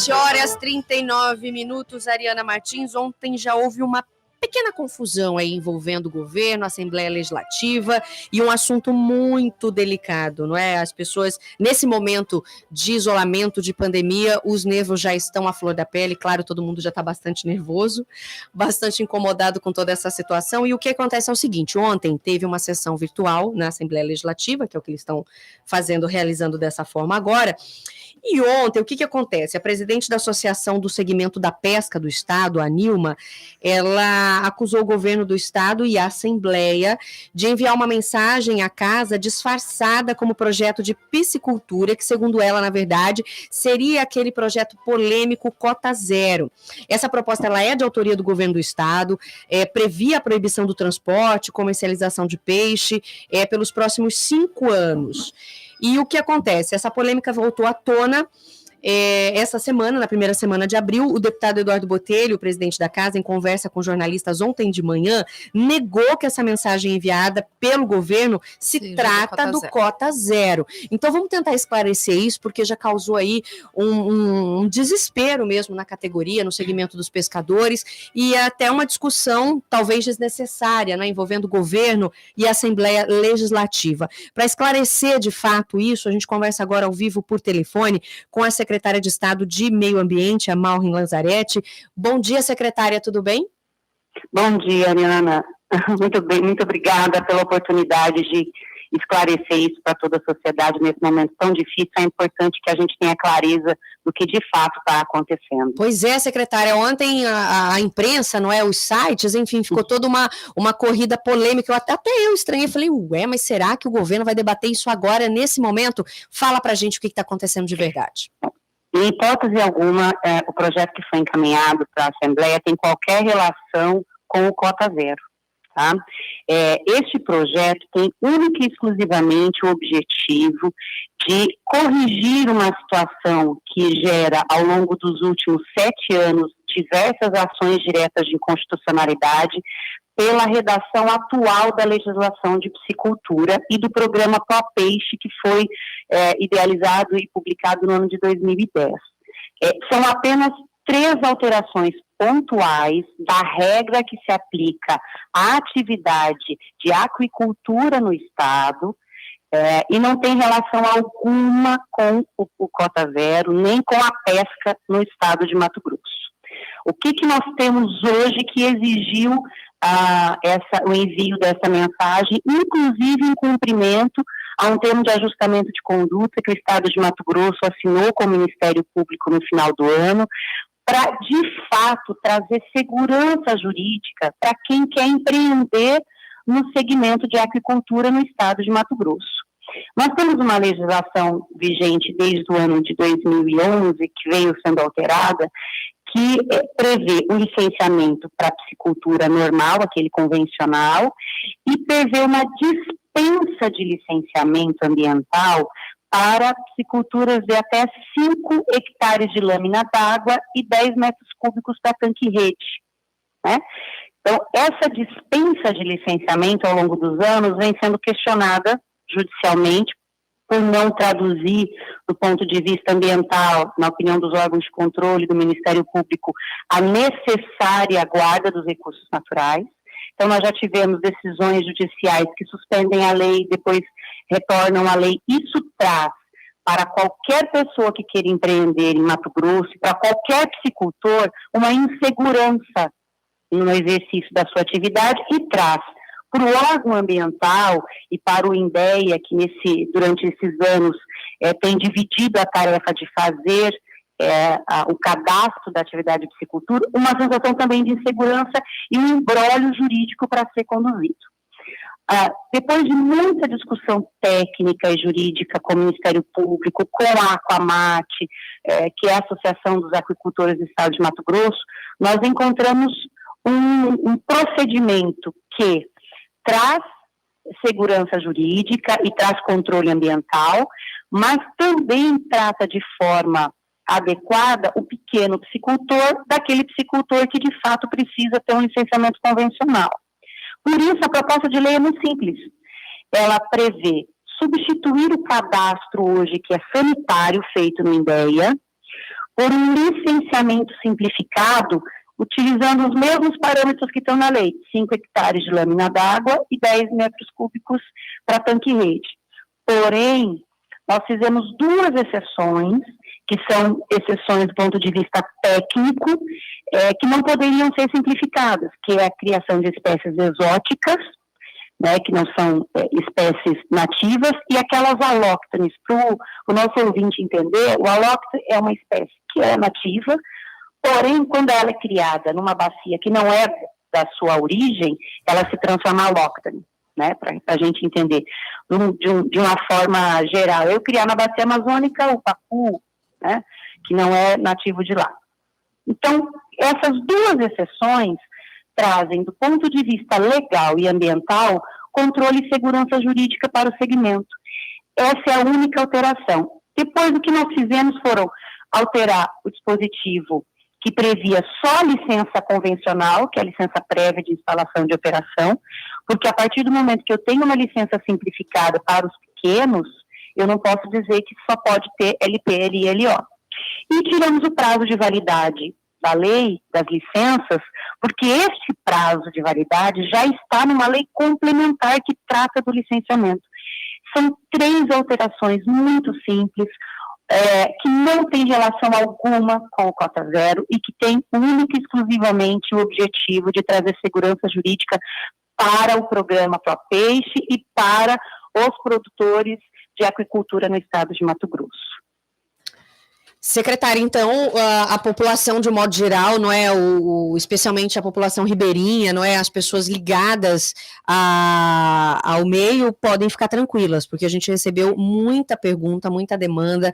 7h39, Ariana Martins. Ontem já houve uma pequena confusão aí envolvendo o governo, a Assembleia Legislativa e um assunto muito delicado, não é? As pessoas, nesse momento de isolamento, de pandemia, os nervos já estão à flor da pele, claro, todo mundo já está bastante nervoso, bastante incomodado com toda essa situação, e o que acontece é o seguinte: ontem teve uma sessão virtual na Assembleia Legislativa, que é o que eles estão realizando dessa forma agora. E ontem, o que acontece? A presidente da Associação do Segmento da Pesca do Estado, a Nilma, ela acusou o governo do Estado e a Assembleia de enviar uma mensagem à casa disfarçada como projeto de piscicultura, que, segundo ela, na verdade, seria aquele projeto polêmico Cota Zero. Essa proposta ela é de autoria do governo do Estado, previa a proibição do transporte, comercialização de peixe pelos próximos 5 anos. E o que acontece? Essa polêmica voltou à tona essa semana, na primeira semana de abril. O deputado Eduardo Botelho, o presidente da casa, em conversa com jornalistas ontem de manhã, negou que essa mensagem enviada pelo governo se trata do Cota Zero. Então vamos tentar esclarecer isso, porque já causou aí um desespero mesmo na categoria, no segmento dos pescadores, e até uma discussão talvez desnecessária, né, envolvendo o governo e a Assembleia Legislativa. Para esclarecer de fato isso, a gente conversa agora ao vivo por telefone com a secretária de Estado de Meio Ambiente, a Maureen Lanzaretti. Bom dia, secretária, tudo bem? Bom dia, Ariana. Muito bem, muito obrigada pela oportunidade de esclarecer isso para toda a sociedade nesse momento tão difícil. É importante que a gente tenha clareza do que de fato está acontecendo. Pois é, secretária, ontem a imprensa, não é, os sites, enfim, ficou toda uma corrida polêmica. Até eu estranhei, falei, mas será que o governo vai debater isso agora, nesse momento? Fala pra gente o que está acontecendo de verdade. Em hipótese alguma, o projeto que foi encaminhado para a Assembleia tem qualquer relação com o Cota Zero. Tá? Este projeto tem única e exclusivamente o objetivo de corrigir uma situação que gera, ao longo dos últimos 7 anos, diversas ações diretas de inconstitucionalidade pela redação atual da legislação de piscicultura e do programa Pro-Peixe, que foi idealizado e publicado no ano de 2010. São apenas 3 alterações pontuais da regra que se aplica à atividade de aquicultura no Estado, e não tem relação alguma com o Cota Zero, nem com a pesca no Estado de Mato Grosso. O que nós temos hoje que exigiu o envio dessa mensagem, inclusive em cumprimento a um termo de ajustamento de conduta que o Estado de Mato Grosso assinou com o Ministério Público no final do ano, para, de fato, trazer segurança jurídica para quem quer empreender no segmento de aquicultura no Estado de Mato Grosso. Nós temos uma legislação vigente desde o ano de 2011, que veio sendo alterada, que prevê o licenciamento para a piscicultura normal, aquele convencional, e prevê uma dispensa de licenciamento ambiental para pisciculturas de até 5 hectares de lâmina d'água e 10 metros cúbicos para tanque-rede, né? Então, essa dispensa de licenciamento ao longo dos anos vem sendo questionada judicialmente por não traduzir, do ponto de vista ambiental, na opinião dos órgãos de controle do Ministério Público, a necessária guarda dos recursos naturais. Então, nós já tivemos decisões judiciais que suspendem a lei, depois retornam a lei. Isso traz para qualquer pessoa que queira empreender em Mato Grosso, para qualquer piscicultor, uma insegurança no exercício da sua atividade, e traz para o órgão ambiental e para o INDEA, que durante esses anos tem dividido a tarefa de fazer o cadastro da atividade de piscicultura, uma sensação também de insegurança e um imbróglio jurídico para ser conduzido. Depois de muita discussão técnica e jurídica com o Ministério Público, com a Aquamate, que é a Associação dos Aquicultores do Estado de Mato Grosso, nós encontramos um procedimento que traz segurança jurídica e traz controle ambiental, mas também trata de forma adequada o pequeno piscicultor, daquele piscicultor que de fato precisa ter um licenciamento convencional. Por isso, a proposta de lei é muito simples. Ela prevê substituir o cadastro hoje, que é sanitário, feito no INDEA, por um licenciamento simplificado, utilizando os mesmos parâmetros que estão na lei, 5 hectares de lâmina d'água e 10 metros cúbicos para tanque-rede. Porém, nós fizemos 2 exceções, que são exceções do ponto de vista técnico, que não poderiam ser simplificadas, que é a criação de espécies exóticas, né, que não são espécies nativas, e aquelas alóctones. Para o nosso ouvinte entender, o alóctone é uma espécie que é nativa, porém, quando ela é criada numa bacia que não é da sua origem, ela se transforma em alóctone, né, para a gente entender. De uma forma geral, eu criar na bacia amazônica o pacu, né, que não é nativo de lá. Então, essas 2 exceções trazem, do ponto de vista legal e ambiental, controle e segurança jurídica para o segmento. Essa é a única alteração. Depois, o que nós fizemos foram alterar o dispositivo que previa só a licença convencional, que é a licença prévia de instalação de operação, porque a partir do momento que eu tenho uma licença simplificada para os pequenos, eu não posso dizer que só pode ter LP, LO. E tiramos o prazo de validade da lei, das licenças, porque este prazo de validade já está numa lei complementar que trata do licenciamento. São 3 alterações muito simples, que não tem relação alguma com o Cota Zero e que tem única e exclusivamente o objetivo de trazer segurança jurídica para o programa ProPeixe e para os produtores de aquicultura no estado de Mato Grosso. Secretária, então, a população de um modo geral, não é, especialmente a população ribeirinha, não é, as pessoas ligadas ao meio podem ficar tranquilas, porque a gente recebeu muita pergunta, muita demanda,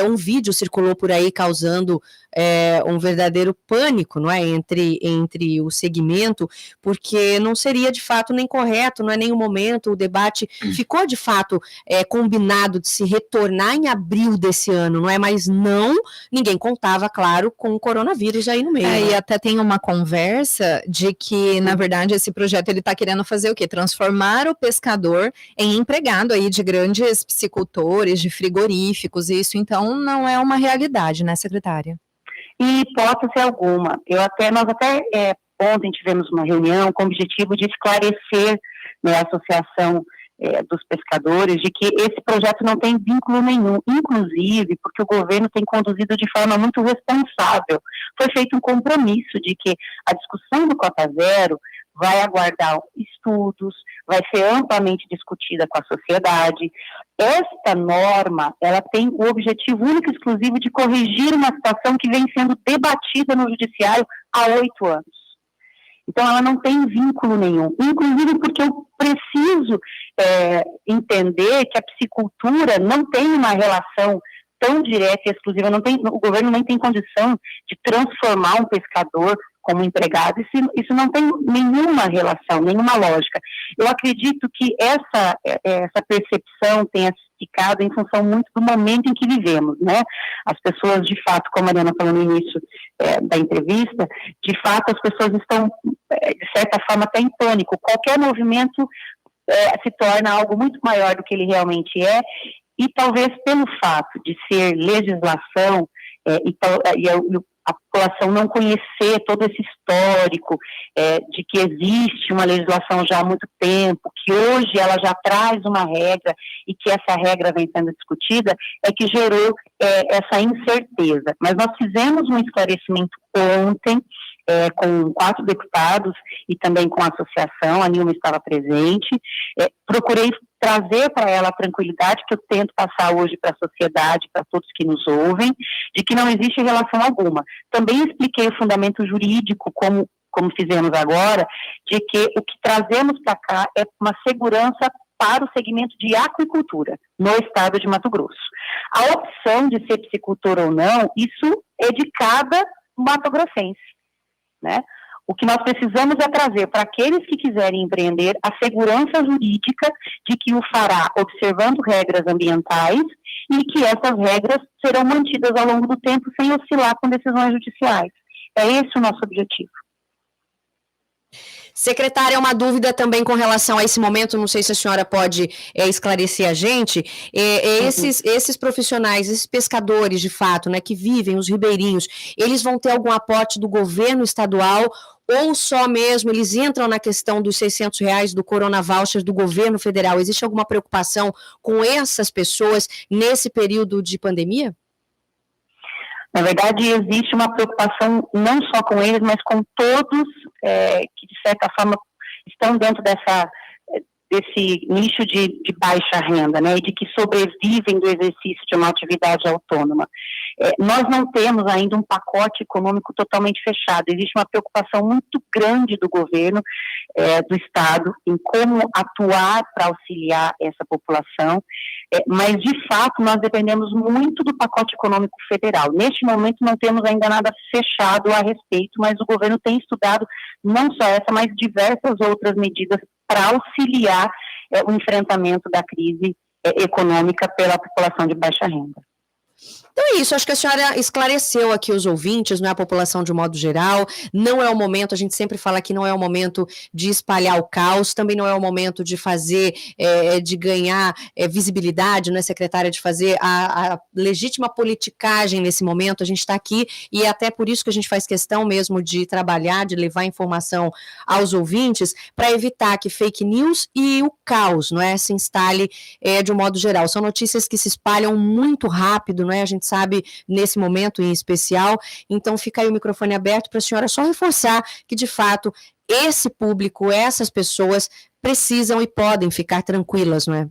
um vídeo circulou por aí causando um verdadeiro pânico, não é, entre o segmento, porque não seria de fato nem correto, não é nem o momento, o debate ficou de fato combinado de se retornar em abril desse ano, não é, mas não, ninguém contava, claro, com o coronavírus aí no meio. E até tem uma conversa de que, na verdade, esse projeto ele está querendo fazer o quê? Transformar o pescador em empregado aí de grandes piscicultores, de frigoríficos, e isso então não é uma realidade, né, secretária? Em hipótese alguma. Nós até ontem tivemos uma reunião com o objetivo de esclarecer, né, a associação dos pescadores, de que esse projeto não tem vínculo nenhum, inclusive porque o governo tem conduzido de forma muito responsável. Foi feito um compromisso de que a discussão do Cota Zero vai aguardar estudos, vai ser amplamente discutida com a sociedade. Esta norma, ela tem o objetivo único e exclusivo de corrigir uma situação que vem sendo debatida no judiciário há 8 anos. Então, ela não tem vínculo nenhum, inclusive porque eu preciso entender que a piscicultura não tem uma relação tão direta e exclusiva, o governo nem tem condição de transformar um pescador como empregado, isso não tem nenhuma relação, nenhuma lógica. Eu acredito que essa percepção tenha ficado em função muito do momento em que vivemos, né? As pessoas, de fato, como a Mariana falou no início da entrevista, de fato as pessoas estão, de certa forma, até em pânico. Qualquer movimento se torna algo muito maior do que ele realmente é, e talvez pelo fato de ser legislação e a população não conhecer todo esse histórico de que existe uma legislação já há muito tempo, que hoje ela já traz uma regra e que essa regra vem sendo discutida, é que gerou essa incerteza. Mas nós fizemos um esclarecimento ontem, com 4 deputados e também com a associação, a Nilma estava presente, procurei trazer para ela a tranquilidade que eu tento passar hoje para a sociedade, para todos que nos ouvem, de que não existe relação alguma. Também expliquei o fundamento jurídico, como fizemos agora, de que o que trazemos para cá é uma segurança para o segmento de aquicultura no estado de Mato Grosso. A opção de ser piscicultor ou não, isso é de cada mato-grossense, né? O que nós precisamos é trazer para aqueles que quiserem empreender a segurança jurídica de que o fará observando regras ambientais e que essas regras serão mantidas ao longo do tempo sem oscilar com decisões judiciais. É esse o nosso objetivo. Secretária, uma dúvida também com relação a esse momento, não sei se a senhora pode esclarecer a gente, esses profissionais, esses pescadores, de fato, né, que vivem, os ribeirinhos, eles vão ter algum aporte do governo estadual ou só mesmo eles entram na questão dos R$600 do Corona Voucher do governo federal? Existe alguma preocupação com essas pessoas nesse período de pandemia? Na verdade, existe uma preocupação não só com eles, mas com todos que, de certa forma, estão dentro desse nicho de baixa renda, né, e de que sobrevivem do exercício de uma atividade autônoma. Nós não temos ainda um pacote econômico totalmente fechado. Existe uma preocupação muito grande do governo, do Estado, em como atuar para auxiliar essa população, mas, de fato, nós dependemos muito do pacote econômico federal. Neste momento, não temos ainda nada fechado a respeito, mas o governo tem estudado não só essa, mas diversas outras medidas para auxiliar o enfrentamento da crise econômica pela população de baixa renda. Então é isso, acho que a senhora esclareceu aqui os ouvintes, não é a população de um modo geral, não é o momento, a gente sempre fala que não é o momento de espalhar o caos, também não é o momento de fazer, de ganhar visibilidade, não é, secretária, de fazer a legítima politicagem nesse momento, a gente está aqui e é até por isso que a gente faz questão mesmo de trabalhar, de levar informação aos ouvintes, para evitar que fake news e o caos, não é, se instale de um modo geral. São notícias que se espalham muito rápido, não é, a gente sabe, nesse momento em especial, então fica aí o microfone aberto para a senhora só reforçar que, de fato, esse público, essas pessoas precisam e podem ficar tranquilas, não é?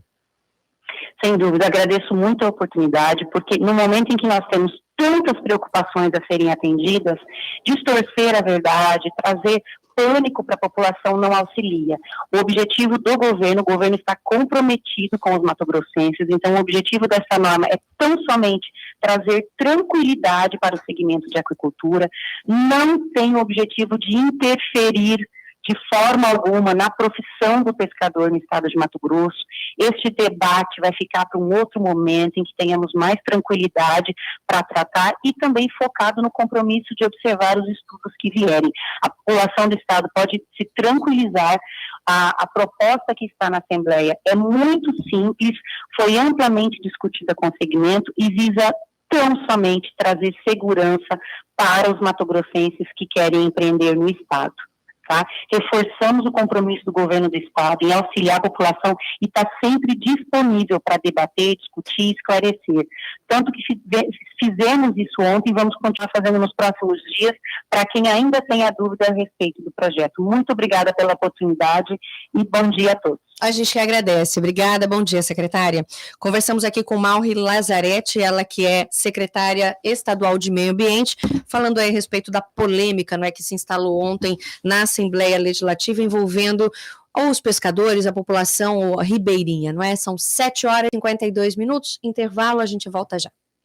Sem dúvida, agradeço muito a oportunidade, porque no momento em que nós temos tantas preocupações a serem atendidas, distorcer a verdade, trazer pânico para a população não auxilia. O objetivo do governo, o governo está comprometido com os matogrossenses, então o objetivo dessa norma é tão somente trazer tranquilidade para o segmento de aquicultura, não tem o objetivo de interferir de forma alguma na profissão do pescador no estado de Mato Grosso. Este debate vai ficar para um outro momento em que tenhamos mais tranquilidade para tratar e também focado no compromisso de observar os estudos que vierem. A população do estado pode se tranquilizar. A proposta que está na Assembleia é muito simples, foi amplamente discutida com o segmento e visa tão somente trazer segurança para os matogrossenses que querem empreender no estado. Tá? Reforçamos o compromisso do governo do estado em auxiliar a população e está sempre disponível para debater, discutir e esclarecer. Tanto que fizemos isso ontem e vamos continuar fazendo nos próximos dias para quem ainda tem a dúvida a respeito do projeto. Muito obrigada pela oportunidade e bom dia a todos. A gente que agradece. Obrigada, bom dia, secretária. Conversamos aqui com Mauri Lazzaretti, ela que é secretária estadual de Meio Ambiente, falando aí a respeito da polêmica, não é, que se instalou ontem na Assembleia Legislativa envolvendo os pescadores, a população ribeirinha, não é? São 7h52, intervalo, a gente volta já.